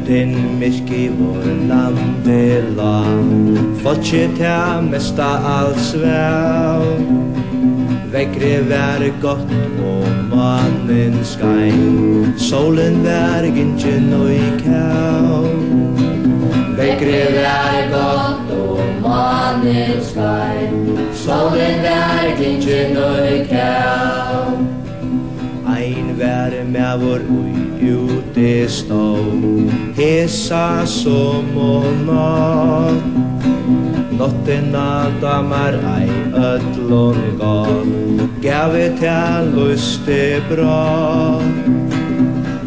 Nóttin myrk I vår landi lá Folket her mesta allt svæv Vegrið var gott og mannen skein Solen var gingen og I kæv Vegrið var gott og mannen skein Solen var gingen og I kæv Ein var med vår ute stå Hesa som og natt Nottina damar ei öllun gott Gavi til lusti bra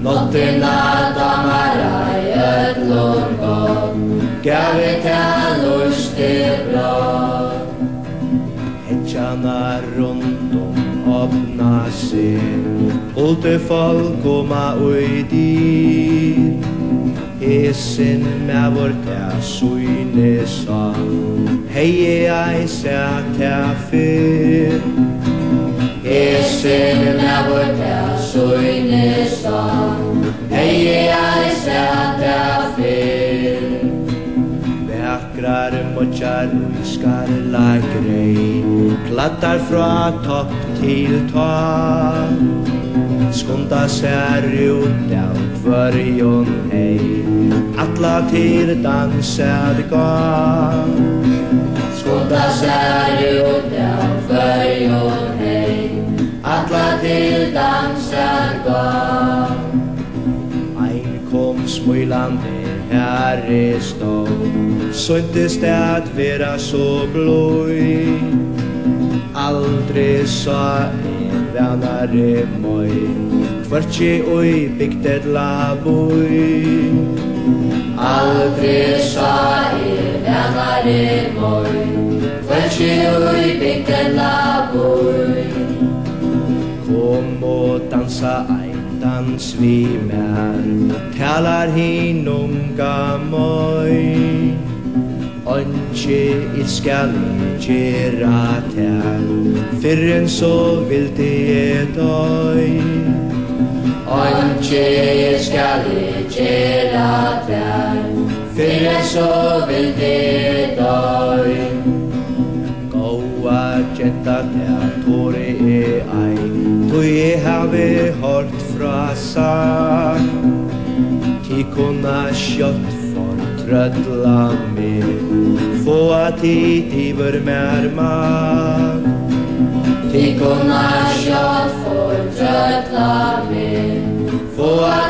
Nottina damar ei öllun gott Gavi til lusti bra Hetjana rundum opna sig Ulte folk koma ui dit Hesen med vår tær suine sa Hei ei sæt tær fyr Hesen med vår tær suine sa Hei ei sæt tær fyr Vækrar motjar uiskar lagrei Klattar fra topp til topp Skunda ser ut av tvörjon hei Alla til dansar gav Skunda ser ut av tvörjon hei Alla til dansar gav Ein kom smulande her stå Syntes det at vera så bløy Aldri sa Vänare moi Kvartje oi bygdet la boi Aldri sa vänare moi Kvartje oi bygdet la boi Kom og dansa ein dans vi mer Talar hin unga moi Onki skal gera tær Fyrren så vildi døy Onki skal gera tær Fyrren så vildi døy Gåa genta tær tåre ei Tui havi hørt fra sak Ti kunna skjøtt Trödla mig Få att hit iver mer mag Ti kunna kjøtt for trödla mig Få